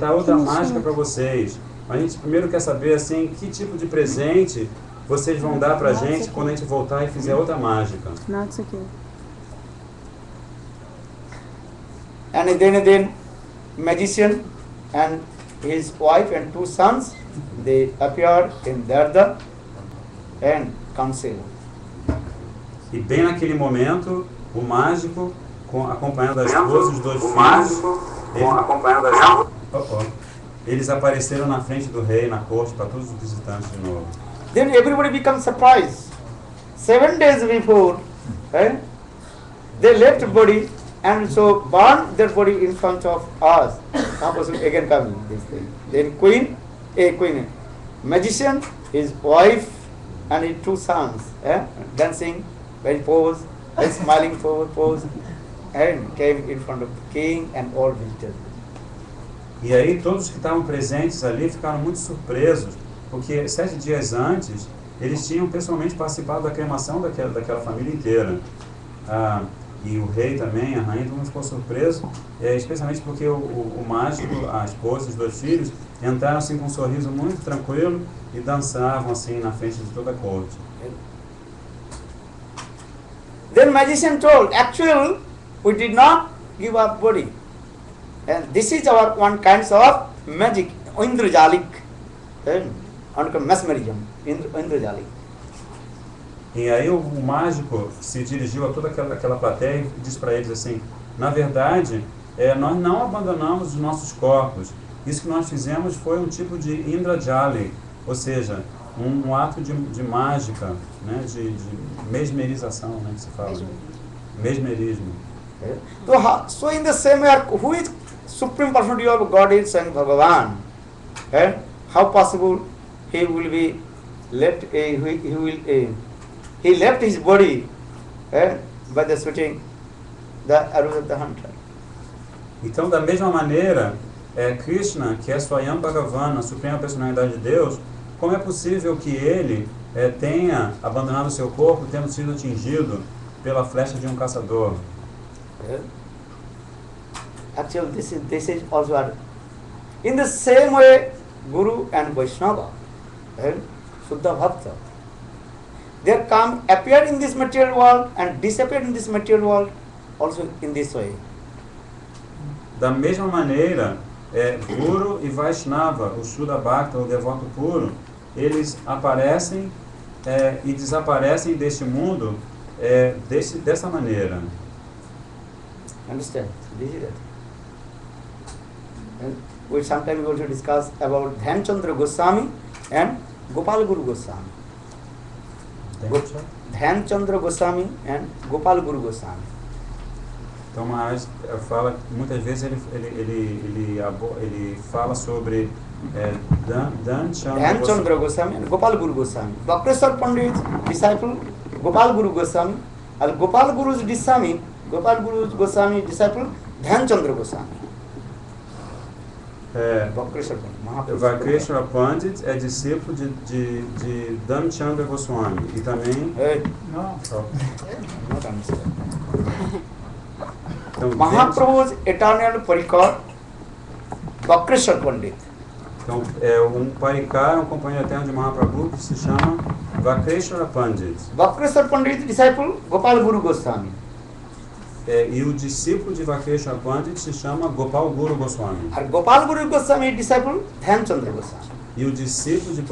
dar outra mágica para vocês. A gente primeiro quer saber assim, que tipo de presente vocês vão dar pra gente quando a gente voltar e fizer outra mágica. And then magician and his wife and 2 sons, they appeared in Darda and council. E bem naquele momento, o mágico, acompanhado da esposa e os 2 filhos, eles apareceram na frente do rei, na corte, para todos os visitantes de novo. Then everybody becomes surprised. 7 days before, they left the body and so burned their body in front of us. Again coming this thing. Then queen, magician, his wife and his 2 sons, dancing, very pose, very smiling pose, and came in front of the king and all visitors. E aí todos que estavam presentes ali ficaram muito surpresos, porque 7 dias antes eles tinham pessoalmente participado da cremação daquela família inteira. E o rei também, a rainha, todo mundo ficou surpreso, especialmente porque o mágico, a esposa e os 2 filhos entraram assim com um sorriso muito tranquilo e dançavam assim na frente de toda a corte. Then magician told, actually we did not give up body. And this is our one kind of magic, Indrajalik, mesmerism, Indrajalik. E aí o mágico se dirigiu a toda aquela plateia e disse para eles assim, na verdade, nós não abandonamos os nossos corpos. Isso que nós fizemos foi um tipo de Indrajali, ou seja, um ato de mágica, né, de mesmerização, né, que se fala. Mesmerismo. So in the same way, who is Supreme Personality of Godhead and Bhagavan? How possible he will be left? He left his body by the shooting the arrows of the hunter. Então, da mesma maneira, Krishna, que é Swayam Bhagavan, a Suprema Personalidade de Deus, como é possível que ele tenha abandonado seu corpo tendo sido atingido pela flecha de um caçador? Actually, this is also in the same way Guru and Vaishnava, Shuddha Bhakta, they appeared in this material world and disappeared in this material world also in this way. Da mesma maneira, Guru e Vaishnava, o Shuddha Bhakta, o devoto puro, eles aparecem e desaparecem deste mundo dessa maneira. Understand? This is it. And we sometimes also discuss about Dhyanchandra Goswami and Gopal Guru Goswami. Dhyanchandra Goswami and Gopal Guru Goswami. Então Maharaj fala, muitas vezes ele fala sobre Dhyanchandra Goswami and Gopal Guru Goswami. Vakreshwar Pandit's disciple Gopal Guru Goswami, and Gopal Guru's Goswami disciple Dhyanchandra Goswami. Vakreshwar Pandit é discípulo de Dhamchandra Goswami e também então, Mahaprabhu's eternal parikar Vakreshwar Pandit. Então, um parikar, um companheiro eterno de Mahaprabhu que se chama Vakreshwar Pandit. Vakreshwar Pandit disciple Gopal Guru Goswami. E o discípulo de Vakreshwar Pandit se chama Gopal Guru Goswami. And Gopal Guru Goswami disciple Dhyanchandra Goswami. E o discípulo de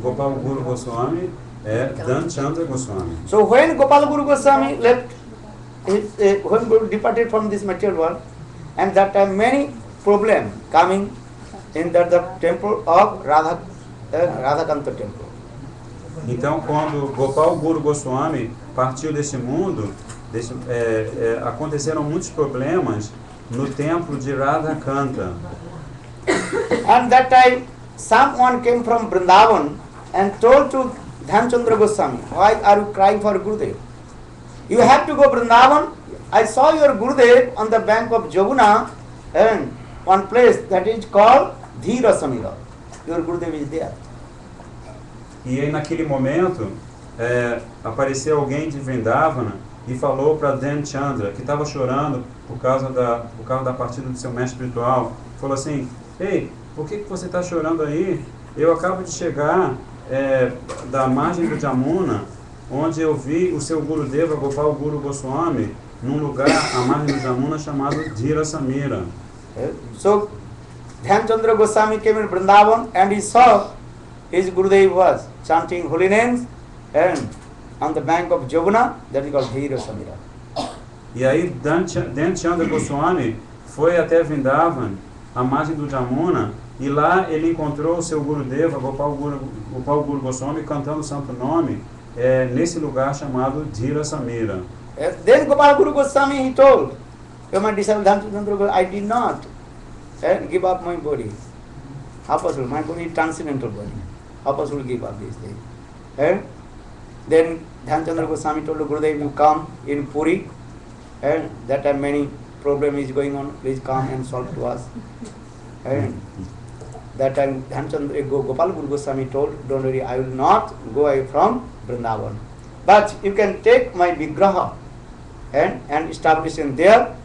Gopal Guru Goswami é Dhamchandra Goswami. So when Gopal Guru Goswami left, when Guru departed from this material world, and that time many problems coming in the temple of Radhakanta temple. Então, quando Gopal Guru Goswami partiu desse mundo, aconteceram muitos problemas no templo de Radhakanta. And that time, someone came from Vrindavan and told to Dhyanchandra Goswami, why are you crying for Gurudev? You have to go Vrindavan. I saw your Gurudev on the bank of Jamuna, and one place that is called Dhira Samira. Your Gurudev is there. E aí naquele momento apareceu alguém de Vrindavana e falou para Dhyanchandra, que estava chorando por causa da partida do seu mestre espiritual, falou assim, ei, por que você está chorando aí? Eu acabo de chegar da margem do Jamuna, onde eu vi o seu Gurudeva Gopal Guru Goswami num lugar à margem do Jamuna chamado Dhira Samira. So Dhyanchandra Goswami came in Vrindavan and he saw his Gurudev was chanting holy names and on the bank of Jamuna, that is called Dhira Samira. E aí Dhyanchandra Goswami foi até Vrindavan, à margem do Jamuna, e lá ele encontrou o seu Gurudeva Gopal Guru Goswami cantando o santo nome nesse lugar chamado Dhira Samira. Then Gopal Guru Goswami he told, my disciple Dhyanchandra Goswami, I did not give up my body. How possible? My body is transcendental body. How possible to give up this thing? Then Dhyanchandra Goswami told Gurudev, you come in Puri, and that time many problem is going on, please come and solve to us. And that time Gopal Guru Goswami told, don't worry, I will not go away from Vrindavan. But you can take my Vigraha and establish in there.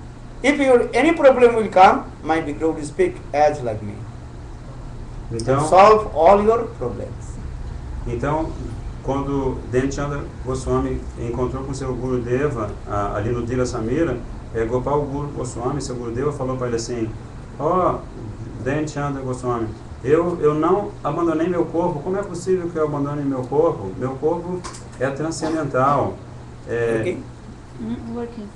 If any problem will come, my Vigraha will speak as like me. Então, and solve all your problems. Então, quando Dhyanchandra Goswami encontrou com seu Gurudeva ali no Dhira Samira, Gopal Guru Goswami, seu Gurudeva, falou para ele assim: Dhyanchandra Goswami, eu não abandonei meu corpo. Como é possível que eu abandone meu corpo? Meu corpo é transcendental. Working.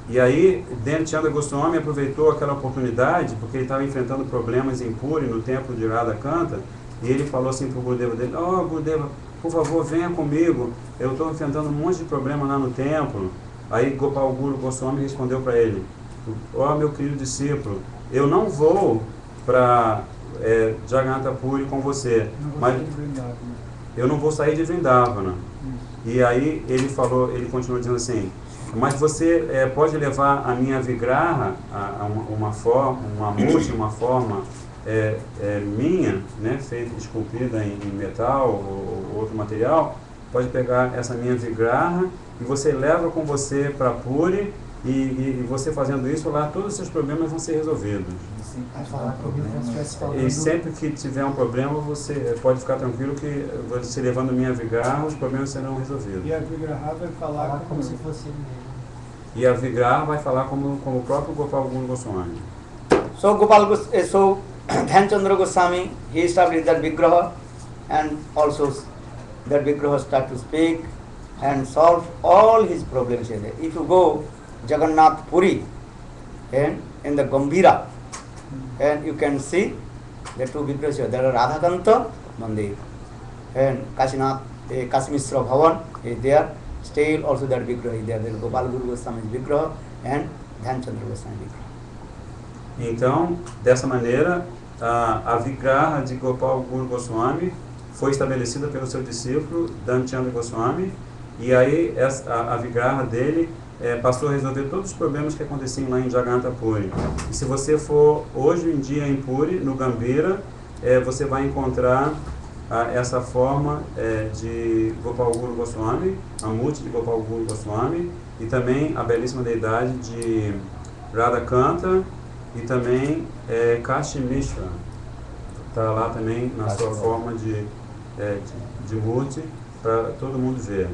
E aí, Dhyanchandra Goswami aproveitou aquela oportunidade, porque ele estava enfrentando problemas em Puri, no templo de Radhakanta, e ele falou assim para o Gurudeva dele: Gurudeva, por favor, venha comigo, eu estou enfrentando um monte de problema lá no templo. Aí Gopal Guru Goswami respondeu para ele: meu querido discípulo, eu não vou para Jagannath Puri com você, mas eu não vou sair de Vrindavana. E aí ele continuou dizendo assim: mas você pode levar a minha vigraha, uma murti, uma forma minha, né, feita, esculpida em metal ou outro material, pode pegar essa minha vigraha e você leva com você para Puri, e você fazendo isso lá, todos os seus problemas vão ser resolvidos. E sempre que tiver um problema, você pode ficar tranquilo que você levando minha vigraha, os problemas serão resolvidos. E a vigraha vai falar como se fosse ele mesmo. E a vigraha vai falar como o próprio Gopal Guru Goswami. So Dhyanchandra Goswami, he established that vigraha, and also that vigraha start to speak and solve all his problems. If you go Jagannath Puri and in the Gambhira, and you can see the two vigrahas here. There are Radhakanta Mandir and Kashinath, Kashmishra Bhavan is there. Still also that vigraha is there. There is Gopal Guru Goswami's vigraha and Dhyanchandra Goswami vigraha. Então, dessa maneira, a vigraha de Gopal Guru Goswami foi estabelecida pelo seu discípulo Dhyanchandra Goswami, e aí a vigraha dele passou a resolver todos os problemas que aconteciam lá em Jagannath Puri. E se você for hoje em dia em Puri, no Gambhira, você vai encontrar essa forma de Gopal Guru Goswami, a murti de Gopal Guru Goswami, e também a belíssima deidade de Radhakanta, e também Kashmishra está lá também na sua forma de murti, para todo mundo ver.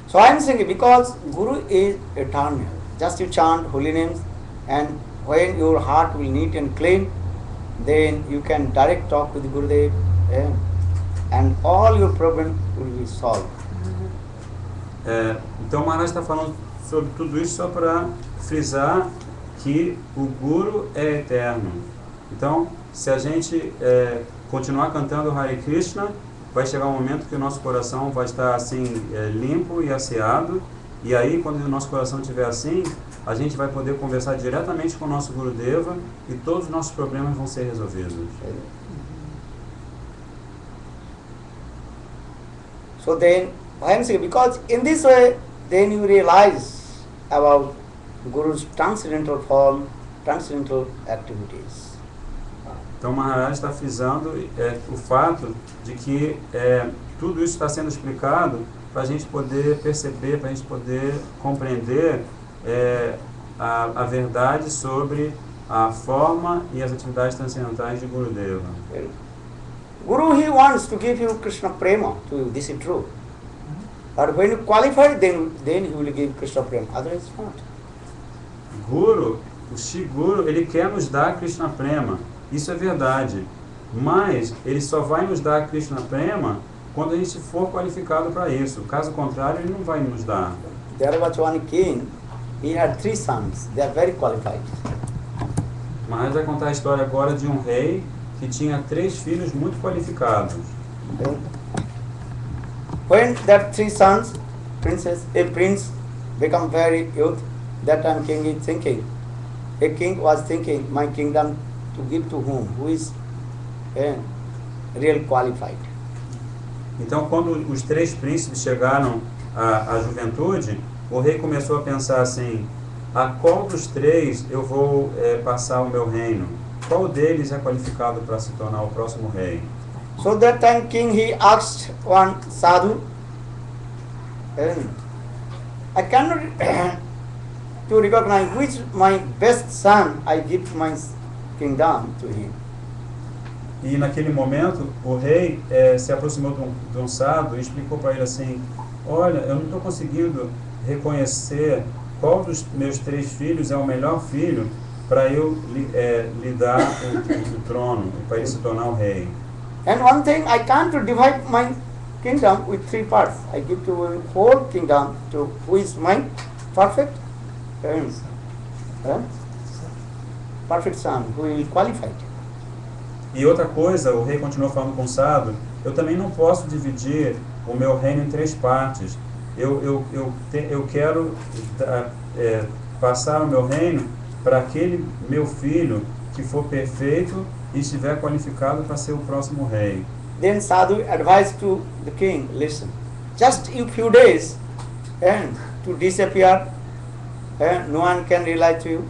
So I am saying, because Guru is eternal, just you chant holy names, and when your heart will neat and clean, then you can direct talk with Gurudev, and all your problems will be solved. Então o Maharaj está falando sobre tudo isso só para frisar que o Guru é eterno. Então, se a gente continuar cantando Hare Krishna, vai chegar um momento que o nosso coração vai estar assim limpo e asseado, e aí quando o nosso coração estiver assim, a gente vai poder conversar diretamente com o nosso Gurudeva e todos os nossos problemas vão ser resolvidos. So then, I am saying, because in this way, then you realize about Guru's transcendental form, transcendental activities. Então, Maharaj está frisando o fato de que tudo isso está sendo explicado para a gente poder perceber, para a gente poder compreender a verdade sobre a forma e as atividades transcendentais de Gurudeva. Guru, he wants to give you Krishna prema to you, this is true. But when you qualify, then he will give Krishna prema, otherwise not. Guru, o Shri Guru, ele quer nos dar Krishna Prema, isso é verdade, mas ele só vai nos dar Krishna Prema quando a gente for qualificado para isso, caso contrário ele não vai nos dar. There was one king, he had 3 sons, they are very qualified. Mas vai contar a história agora de um rei que tinha 3 filhos muito qualificados. Okay. When that 3 sons, a prince become very youth, that time king is thinking, a king was thinking, my kingdom to give to who is real qualified. Então, quando os 3 príncipes chegaram à juventude, o rei começou a pensar assim, a qual dos 3 eu vou passar o meu reino? Qual deles é qualificado para se tornar o próximo rei? So that time king, he asked one sadhu, I cannot to recognize which my best son I give my kingdom to him. E naquele momento o rei se aproximou de um sadhu e explicou para ele assim, olha, eu não estou conseguindo reconhecer qual dos meus 3 filhos é o melhor filho para eu lhe dar o trono, para ele se tornar o rei. And one thing, I can't divide my kingdom with 3 parts. I give to 4 kingdom to who is my perfect perfect son, who is qualified. E outra coisa, o rei continuou falando com o sadhu, eu também não posso dividir o meu reino em 3 partes. Eu quero passar o meu reino para aquele meu filho que for perfeito e estiver qualificado para ser o próximo rei. Then sadhu advised to the king, listen, just in few days to disappear, no one can realize you.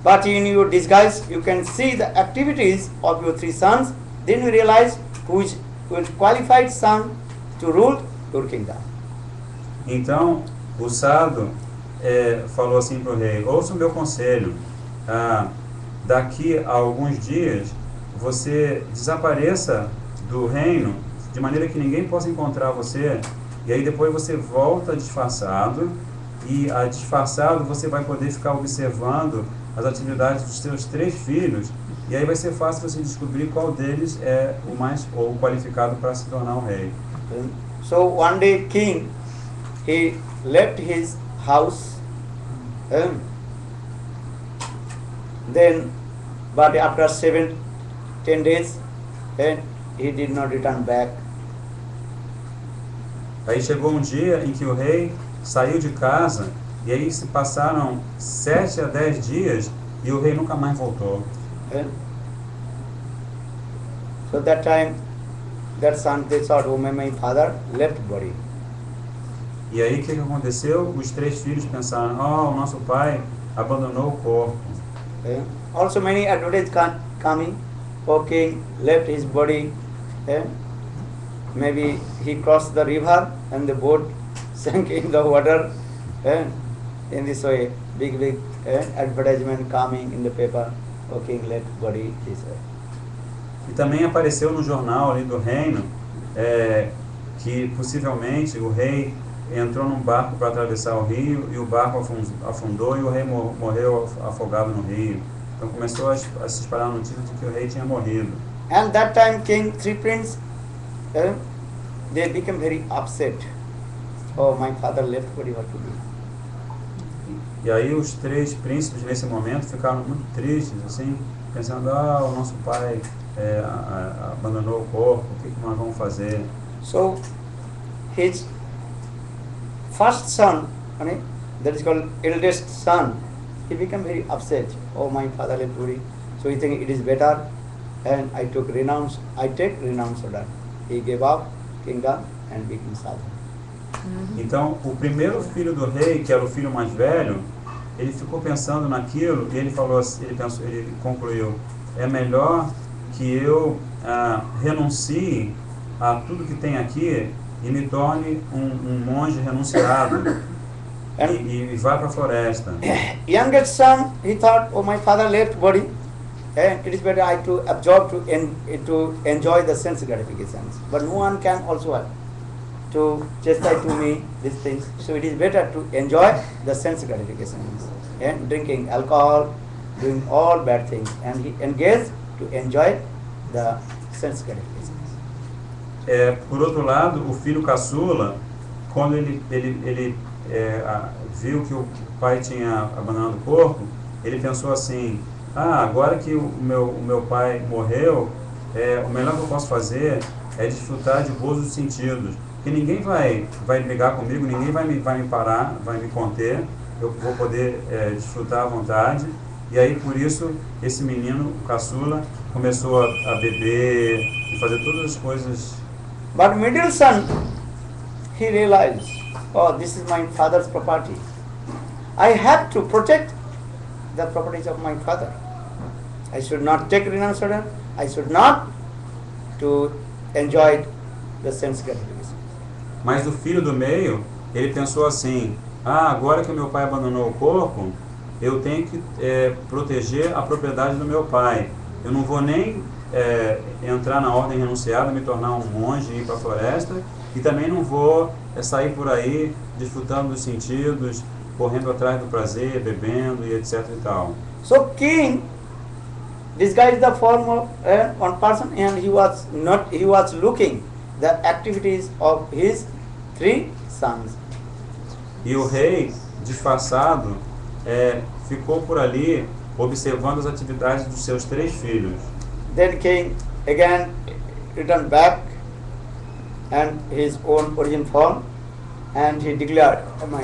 But in your disguise, you can see the activities of your 3 sons, then you realize who is qualified son to rule your kingdom. Então, o sadhu falou assim para o rei, ouça o meu conselho, daqui a alguns dias você desapareça do reino de maneira que ninguém possa encontrar você, e aí depois você volta disfarçado, e disfarçado você vai poder ficar observando as atividades dos seus 3 filhos, e aí vai ser fácil você descobrir qual deles é o mais qualificado para se tornar o rei. So one day king, he left his house, then but after 7-10 days, he did not return back. Aí chegou um dia em que o rei saiu de casa, e aí se passaram 7 a 10 dias e o rei nunca mais voltou. So that time, that son, they thought, oh, my father left body. E aí o que aconteceu? Os 3 filhos pensaram, oh, o nosso pai abandonou o corpo. Also many advertisements coming, king left his body, maybe he crossed the river and the boat sank in the water. In this way, big advertisement coming in the paper, king left body this way. E também apareceu no jornal ali do reino que possivelmente o rei entrou num barco para atravessar o rio e o barco afundou e o rei morreu afogado no rio. Então começou a se espalhar a notícia de que o rei tinha morrido. And that time king, 3 princes, they became very upset. Oh, my father left body, what to do? E aí os 3 príncipes nesse momento ficaram muito tristes, assim, pensando, o nosso pai abandonou o corpo, o que nós vamos fazer? So his first son, that is called eldest son, he became very upset. Oh, my father left body. So he think it is better, and I take renounce of that. He gave up kingdom and became sadhu. Então, o primeiro filho do rei, que era o filho mais velho, ele ficou pensando naquilo e ele falou, ele concluiu, é melhor que eu renuncie a tudo que tem aqui e me torne um monge renunciado. e vai para a floresta. Youngest son, he thought, oh, my father left body, and it is better I to absorb to enjoy the sense gratifications. But no one can also help to justify to me these things. So it is better to enjoy the sense gratifications, and drinking alcohol, doing all bad things, and he engaged to enjoy the sense gratifications. Por outro lado, o filho caçula, quando ele viu que o pai tinha abandonado o corpo, ele pensou assim: agora que o meu pai morreu, o melhor que eu posso fazer é desfrutar de gozo dos sentidos, porque ninguém vai brigar comigo, ninguém vai me parar, vai me conter, eu vou poder desfrutar à vontade. E aí, por isso, esse menino, o caçula, começou a beber e fazer todas as coisas. But middle son, he realized, oh, this is my father's property. I have to protect the properties of my father. I should not take renunciation. I should not to enjoy the sense gratification. Mas o filho do meio, ele pensou assim: agora que meu pai abandonou o corpo, eu tenho que proteger a propriedade do meu pai. Eu não vou nem entrar na ordem renunciada, me tornar um monge e ir para a floresta, e também não vou sair por aí desfrutando dos sentidos, correndo atrás do prazer, bebendo e etc e tal. So king disguised the form of one person, and he was looking the activities of his 3 sons. E o rei, disfarçado, ficou por ali observando as atividades dos seus 3 filhos. Then king again returned back and his own origin form, and he declared, my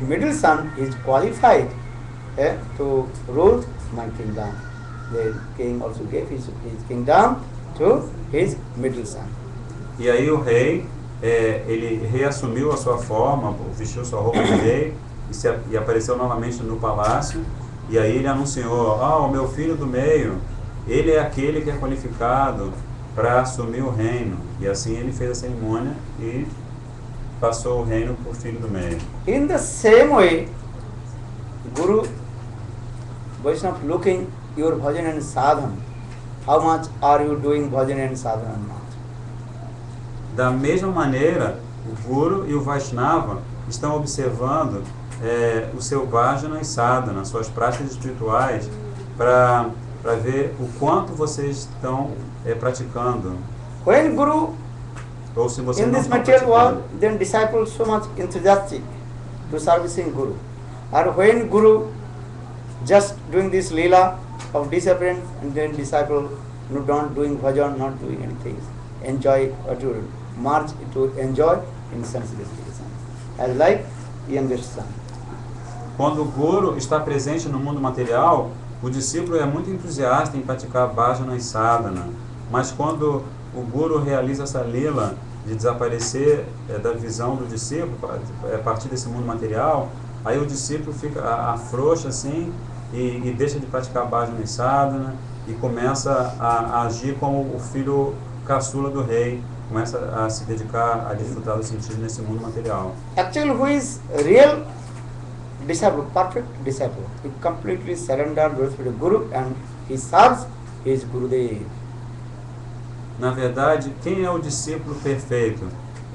middle son is qualified to rule my kingdom. The king also gave his kingdom to his middle son. E aí o rei, ele reassumiu a sua forma, vestiu sua roupa de rei e apareceu novamente no palácio. E aí ele anunciou: o meu filho do meio, ele é aquele que é qualificado para assumir o reino. E assim ele fez a cerimônia e passou o reino para o filho do meio. In the same way, Guru Vaishnava looking your bhajan and sadhana, how much are you doing bhajan and sadhana or not? Da mesma maneira, o Guru e o Vaishnava estão observando o seu bhajana e sadhana, suas práticas espirituais, para ver o quanto vocês estão praticando. When Guru, ou se você in não this está material praticando. world, then disciples so much enthusiastic to servicing Guru. Or when Guru just doing this lila of disappearance, and then disciple not doing bhajan, not doing anything, enjoy or to march to enjoy in sense gratification, as like youngest son. Quando o Guru está presente no mundo material, o discípulo é muito entusiasta em praticar bhajana e sadhana. Mas quando o Guru realiza essa lila de desaparecer da visão do discípulo, a partir desse mundo material, aí o discípulo fica afrouxa assim e deixa de praticar bhajana e sadhana e começa a agir como o filho caçula do rei, começa a se dedicar a desfrutar do sentido nesse mundo material. Actually, who is real disciple, perfect disciple? He completely surrendered to the Guru and he serves his Gurudev. Na verdade, quem é o discípulo perfeito?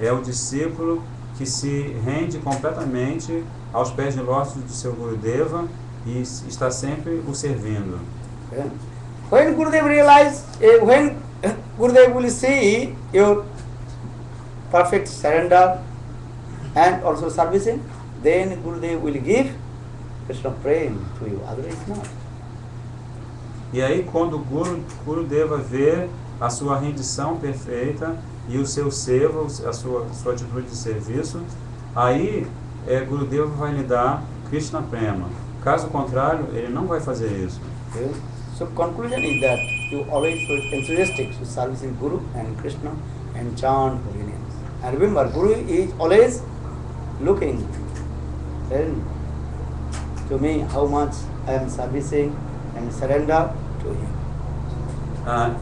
É o discípulo que se rende completamente aos pés de lótus do seu Gurudeva e está sempre o servindo. When Gurudev realize, when Gurudev will see your perfect surrender and also servicing, then Gurudev will give Krishna prema to you, otherwise not. E aí, quando o Gurudeva vê a sua rendição perfeita e o seu seva, a sua atitude de serviço, aí Gurudeva vai lhe dar Krishna prema. Caso contrário, ele não vai fazer isso. Okay. So conclusion is that you always should enthusiastic to servicing Guru and Krishna and chant holy names. And remember, Guru is always looking to me how much I am servicing and surrender to him.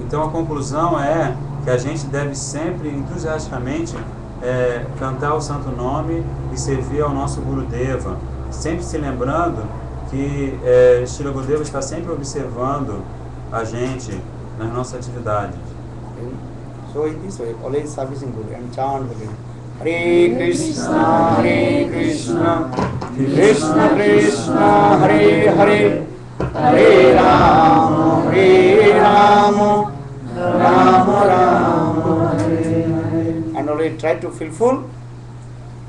Então a conclusão é que a gente deve sempre entusiasticamente cantar o santo nome e servir ao nosso Gurudeva, sempre se lembrando que Srila Gurudeva está sempre observando a gente nas nossas atividades. So in this way, always servicing Guru and chant again. Hare Krishna, Krishna Krishna, Hare Hare, Hare Rama, Rama Rama, Hare Hare. And always try to fulfill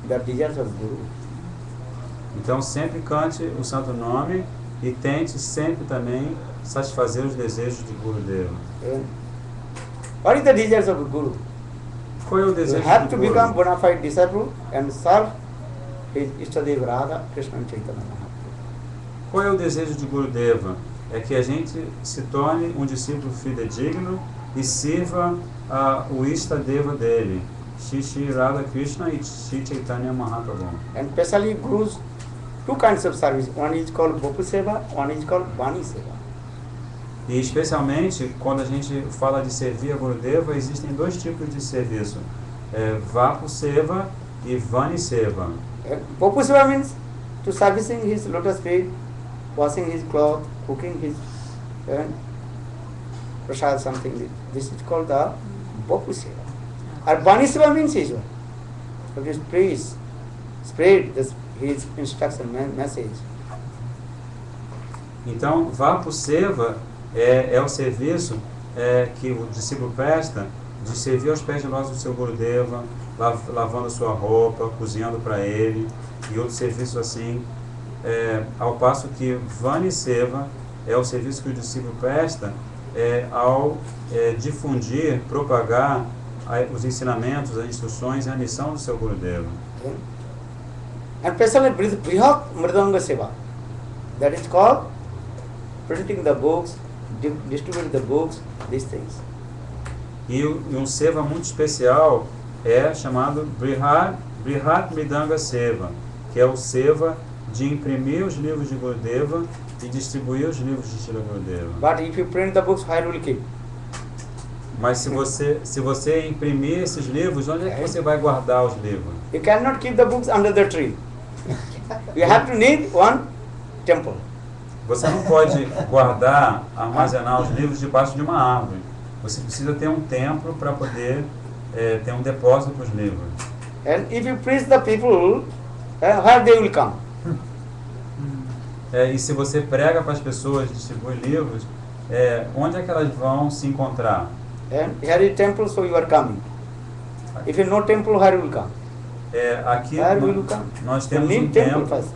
the desires of Guru. Então sempre cante o santo nome e tente sempre também satisfazer os desejos de Gurudeva. What is the desires of Guru? Qual é o You desejo have do to Guru? become bona fide disciple and serve his Ishtadev Radha, Krishna and Chaitanya Mahaprabhu. Qual é o desejo de Gurudeva? É que a gente se torne um discípulo fidedigno e sirva o Ishtadeva dele, Shri Radha Krishna e Shri Chaitanya Mahaprabhu. And especially Guru's two kinds of service. One is called Bhopu Seva, one is called Vani Seva. E especialmente quando a gente fala de servir a Gurudeva, existem dois tipos de serviço, Vapu Seva e Vani Seva. Bhopu Seva means to servicing his lotus feet, washing his cloth, cooking his prasad, something. This is called the Bhopu Seva. And Vani Seva means is what? To just praise, spread his instruction message. Então, Vapu Seva é o serviço que o discípulo presta de servir aos pés de nós do seu Gurudeva, lavando sua roupa, cozinhando para ele e outros serviços assim. Ao passo que Vani Seva é o serviço que o discípulo presta ao difundir, propagar os ensinamentos, as instruções e a missão do seu Gurudeva. And especially Brihat Mridanga Seva, that is called printing the books, distributing the books, these things. E um Seva muito especial é chamado Brihat Mridanga Seva, que é o Seva de imprimir os livros de Gurudeva e distribuir os livros de Srila Gurudeva. But if you print the books, where will you keep? Mas se você imprimir esses livros, onde é que você vai guardar os livros? You cannot keep the books under the tree. You have to need one temple. Você não pode guardar, armazenar os livros debaixo de uma árvore. Você precisa ter um templo para poder ter um depósito para os livros. And if you preach the people, where they will come? E se você prega para as pessoas, distribui livros, onde é que elas vão se encontrar? And here is temple, so you are coming. If you no temple, where will you come? Aqui Where will you come? nós You temos um need temple templo. first.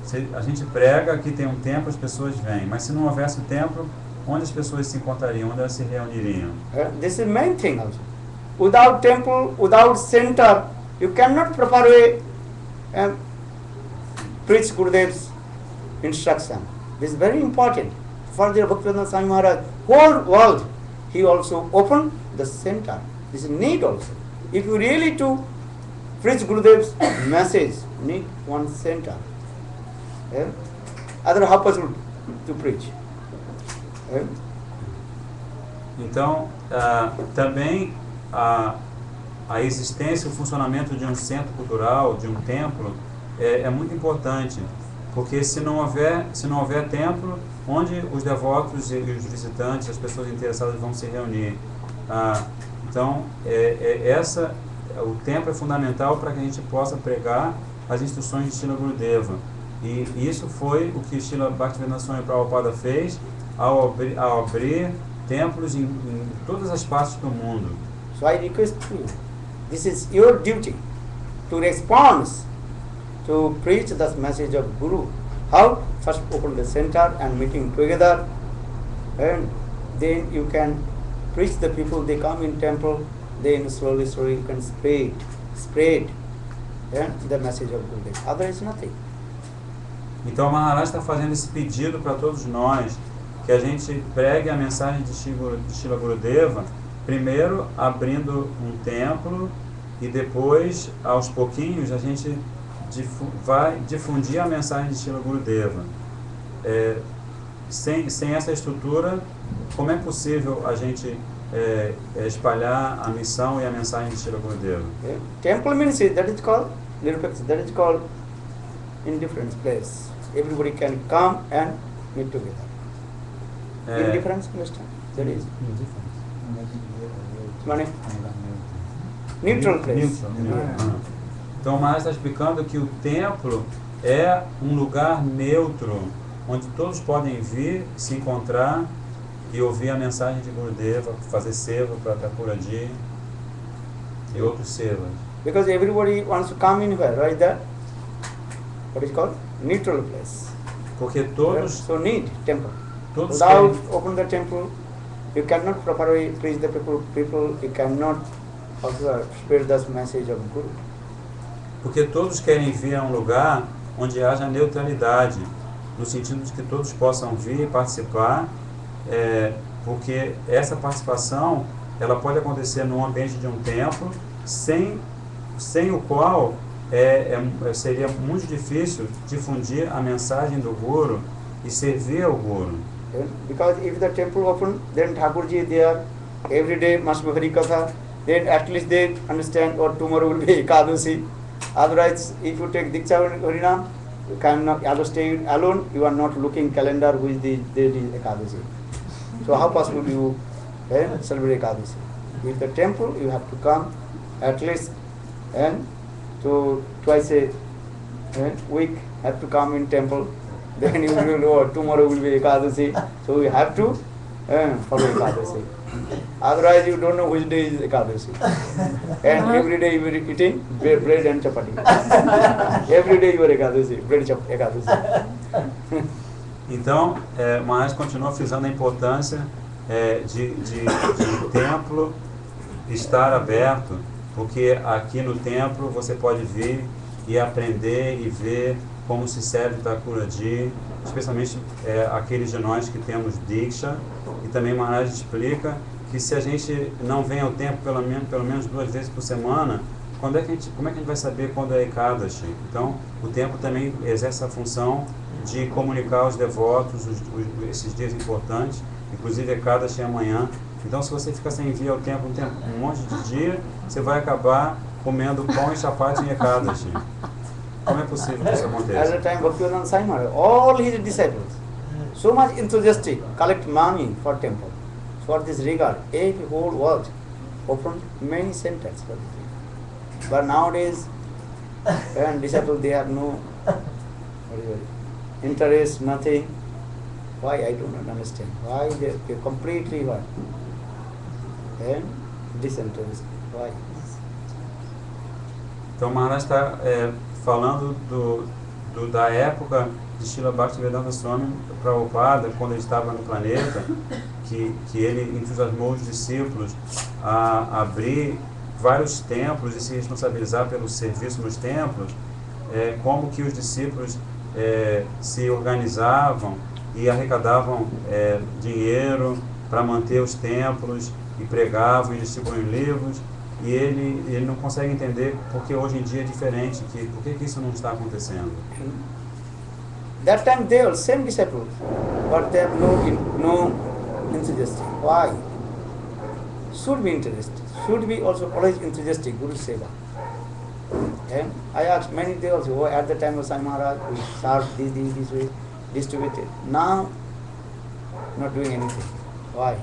Se a gente prega, aqui tem um templo, as pessoas vêm. Mas se não houvesse um templo, onde as pessoas se encontrariam? Onde elas se reuniriam? This is main thing also. Without temple, without center, you cannot properly preach Gurudev's instruction. This is very important. For the Bhaktivinoda Swami Maharaj, whole world, he also opened the center. This is need also. If you really to preach Gurudev's message, need one center. Other how possible to preach? Então, também a existência, o funcionamento de um centro cultural, de um templo, é muito importante, porque se não houver templo, onde os devotos e os visitantes, as pessoas interessadas vão se reunir. Então, o templo é fundamental para que a gente possa pregar as instruções de Srila Gurudeva. E isso foi o que Srila Bhaktivinoda Swami Prabhupada fez ao abrir templos em todas as partes do mundo. So I request you, this is your duty to respond, to preach the message of Guru. How? First open the center and meeting together, and then you can preach the people, they come in temple, then slowly you can spread the message of Guru. Otherwise nothing. Então Maharaj está fazendo esse pedido para todos nós, que a gente pregue a mensagem de Srila Gurudeva, primeiro abrindo um templo e depois, aos pouquinhos, a gente vai difundir a mensagem de Srila Gurudeva. Sem essa estrutura, como é possível a gente espalhar a missão e a mensagem de Srila Gurudeva. Okay. Temple means that is called in different place. Everybody can come and meet together. In difference, understand? That is. Money? Neutral place. Então o Maharaj está explicando que o templo é um lugar neutro, onde todos podem vir, se encontrar e ouvir a mensagem de Gurudeva, fazer seva para Thakuraji e outros sevas. Because everybody wants to come in here, right there? What is called? Neutral place. Porque todos... So need temple. Todos Without querem... open the temple, you cannot properly preach the people, you cannot also spread the message of Guru. Porque todos querem vir a um lugar onde haja neutralidade, no sentido de que todos possam vir e participar, porque essa participação ela pode acontecer no ambiente de um templo, sem o qual seria muito difícil difundir a mensagem do Guru e servir ao Guru. Because if the temple open, then Thakurji is there, every day must be Harikatha, then at least they understand, or tomorrow will be Ekadashi. Otherwise, if you take Diksha Harinam, you cannot, you have to stay alone, you are not looking calendar which the date is Ekadashi. So how possible you celebrate Ekadashi? With the temple, you have to come at least and so twice a week have to come in temple. Then you will know tomorrow will be Ekadashi. So you have to follow Ekadashi. Otherwise you don't know which day is Ekadashi. And every day you are eating bread and chapati. Every day you are Ekadashi, bread Ekadashi. Então, Maharaj continua frisando a importância de templo estar aberto, porque aqui no templo você pode vir e aprender e ver como se serve Thakuraji, especialmente aqueles de nós que temos Diksha. E também Maharaj explica que se a gente não vem ao templo pelo menos 2 vezes por semana, como é que a gente vai saber quando é Ekadashi? Então, o templo também exerce a função de comunicar aos devotos esses dias importantes, inclusive Ekadashi amanhã. Então, se você ficar sem vir ao templo um monte de dia, você vai acabar comendo pão e chapati em Ekadashi. Como é possível que isso aconteça? At the time, Bhaktivedanta Swami Maharaj, all his disciples, so much enthusiastic, collect money for temple. For this regard, every whole world opened many centers for this. But nowadays, and disciples, they have no interest, nothing. Why? I do not understand. Why they completely what? And disinterested. Why? Então, Maharaj está falando da época de Srila Bhaktivedanta Swami Prabhupada, quando ele estava no planeta, que ele entusiasmou os discípulos a abrir vários templos e se responsabilizar pelo serviço nos templos, como que os discípulos se organizavam e arrecadavam dinheiro para manter os templos e pregavam e distribuíam livros. E ele não consegue entender porque hoje em dia é diferente, por que isso não está acontecendo. That time they are same disciples, but they have no enthusiastic. Why? Should be interested. Should be also always enthusiastic. Guru Seva. And I asked many they also at the time of Sai Maharaj we served this way, distributed. Now not doing anything. Why?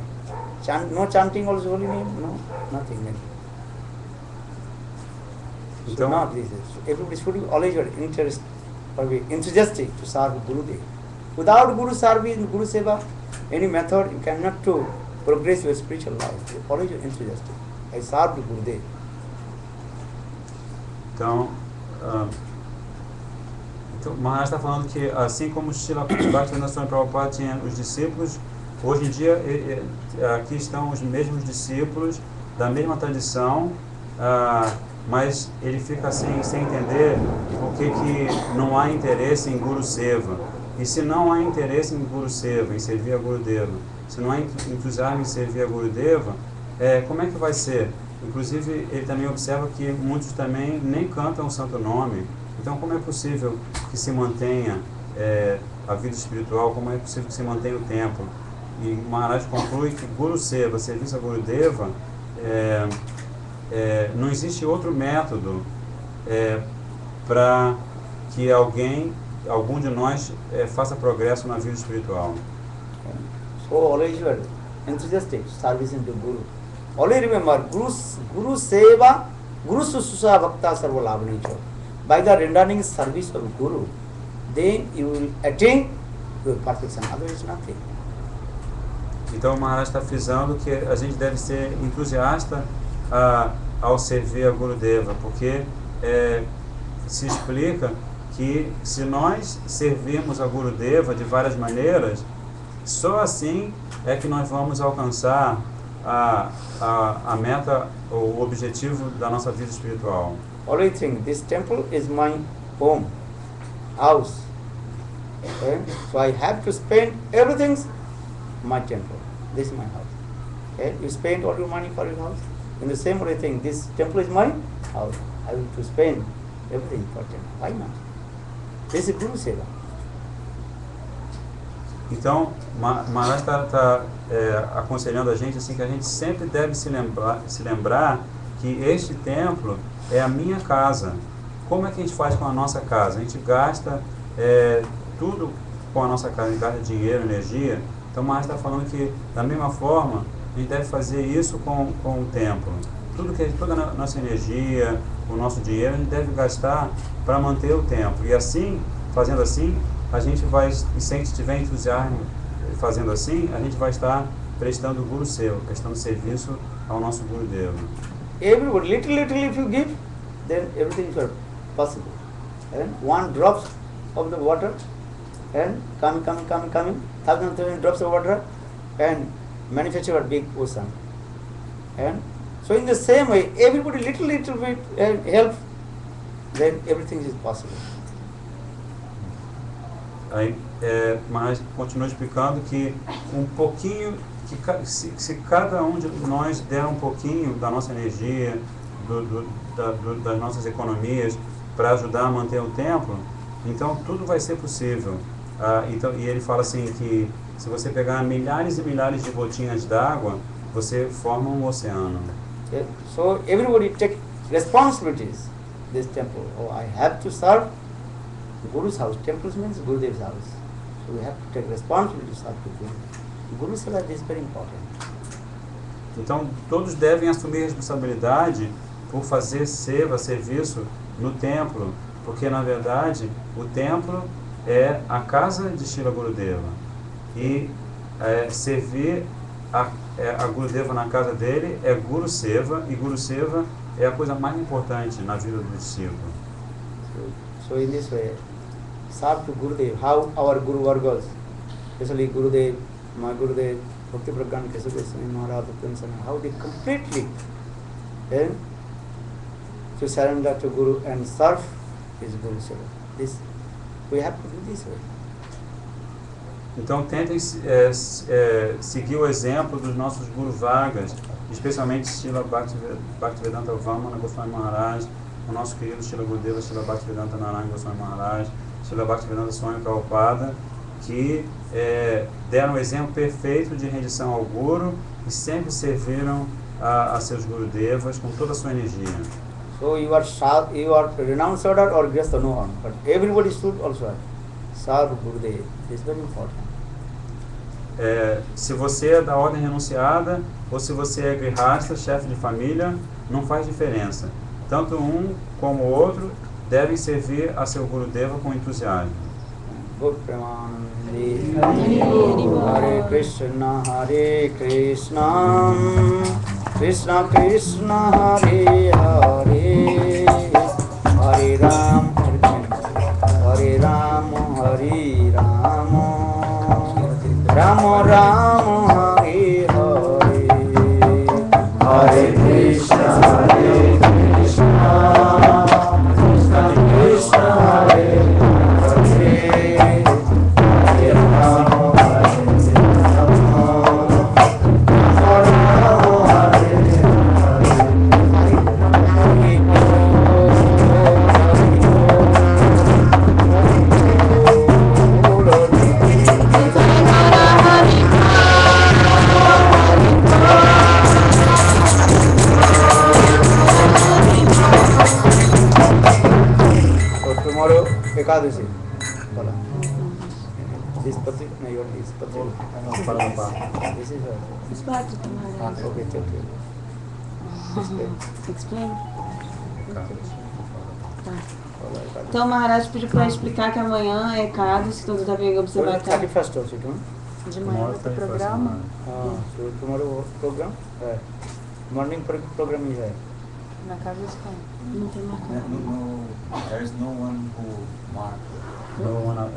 No chanting also holy name? No, nothing. So not this. Everybody should be always interested or be enthusiastic to serve Gurudev. Without Guru service, Guru Seva, any method you cannot to progress your spiritual life. You always enthusiastic. I served Gurudev. Então, Maharaj está falando que assim como Srila Bhaktivedanta Swami Prabhupada tinha os discípulos, hoje em dia aqui estão os mesmos discípulos da mesma tradição, mas ele fica sem entender por que não há interesse em Guru Seva. E se não há interesse em Guru Seva, em servir a Gurudeva, se não há entusiasmo em servir a Gurudeva, como é que vai ser? Inclusive, ele também observa que muitos também nem cantam o santo nome. Então, como é possível que se mantenha a vida espiritual? Como é possível que se mantenha o templo? e Maharaj conclui que Guru Seva, serviço a Gurudeva, não existe outro método para que algum de nós faça progresso na vida espiritual. So always you are enthusiastic, service into Guru. Always remember, Guru Seva, Guru Sususa Bhakta Sarva Labhanicho. By the rendering service of Guru, then you will attain your perfection, otherwise nothing. Então o Maharaj está frisando que a gente deve ser entusiasta ao servir a Gurudeva, porque se explica que se nós servirmos a Gurudeva de várias maneiras, só assim é que nós vamos alcançar a meta, o objetivo da nossa vida espiritual. Always think, this temple is my home, house. Okay? So I have to spend everything my temple. This is my house. Okay? You spend all your money for your house. In the same way, think this temple is my house. I will to spend everything for temple. Why not? This is Guru Seva. Então, Maharaj está aconselhando a gente assim que a gente sempre deve se lembrar que este templo é a minha casa. Como é que a gente faz com a nossa casa? A gente gasta tudo com a nossa casa, a gente gasta dinheiro, energia. Então, Maharaj está falando que, da mesma forma, a gente deve fazer isso com o templo. Toda a nossa energia, o nosso dinheiro, a gente deve gastar para manter o templo. E assim, fazendo assim, a gente vai, e se a gente tiver entusiasmo fazendo assim, a gente vai estar prestando Guru Seva, prestando serviço ao nosso Gurudeva. Everybody, little if you give, then everything is possible. And one drop of the water, and coming, thousand drops of water, and manufacture a big ocean. And so in the same way, everybody little bit help, then everything is possible. Aí, mas continua explicando que um pouquinho, se cada um de nós der um pouquinho da nossa energia, das nossas economias, para ajudar a manter o templo, então tudo vai ser possível. E ele fala assim que se você pegar milhares e milhares de gotinhas d'água, você forma um oceano. So everybody take responsibilities. This temple, I have to serve Guru's house. Temples means Gurudev's house. So we have to take responsibility to serve the Guru. Guru Seva is very important. Então todos devem assumir responsabilidade por fazer serviço no templo, porque na verdade o templo é a casa de Srila Gurudeva e servir a Gurudeva na casa dele é Guru Seva, e Guru Seva é a coisa mais importante na vida do discípulo. So in this way, serve to Gurudev, how our Guru Vargas, especially Gurudev, my Gurudev, Bhakti Pragyan Kesaveswami Maharaj, how they completely to surrender to Guru and serve is Guru Seva. This we have to do this way. Então tentem seguir o exemplo dos nossos Guru Vargas, especialmente Srila Bhaktivedanta Vamana Goswami Maharaj, o nosso querido Srila Gurudeva, Srila Bhaktivedanta Narayana Goswami Maharaj, Srila Bhaktivedanta Swami Prabhupada, que deram o exemplo perfeito de rendição ao Guru e sempre serviram a seus Gurudevas com toda a sua energia. So you are renounced order or grihastha, no harm, but everybody should also serve Gurudev. This is very important. Se você é da ordem renunciada ou se você é grihastha, chefe de família, não faz diferença. Tanto um como o outro devem servir a seu Gurudeva com entusiasmo. Hare Krishna, Krishna Krishna, Hare Hare, Hare Ram, Hare Ram, Hare Ram, Ram Ram, Hare Hare, Hare Krishna, Hare Krishna, Krishna Krishna, Hare Hare, Hare Ram, Hare Fala na parte. This is what. Explicit, Maharaj. Okay, take it. Explain. Tá. Alright, Então o Maharaj pediu para explicar que amanhã é Ekadasi, se todos devem observar Only 31st also, don't? de manhã vai ter programa. So tomorrow program? Morning program is there. Na casa dos pais. Não tem marcado. There's no one who marked. No one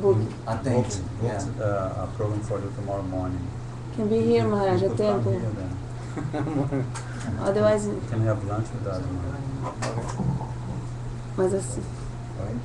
Book. Attention. booked a program for you tomorrow morning. Can be here, Maharaj, a You could come tempo. here then. Otherwise, You can have lunch with us. mas assim. Right?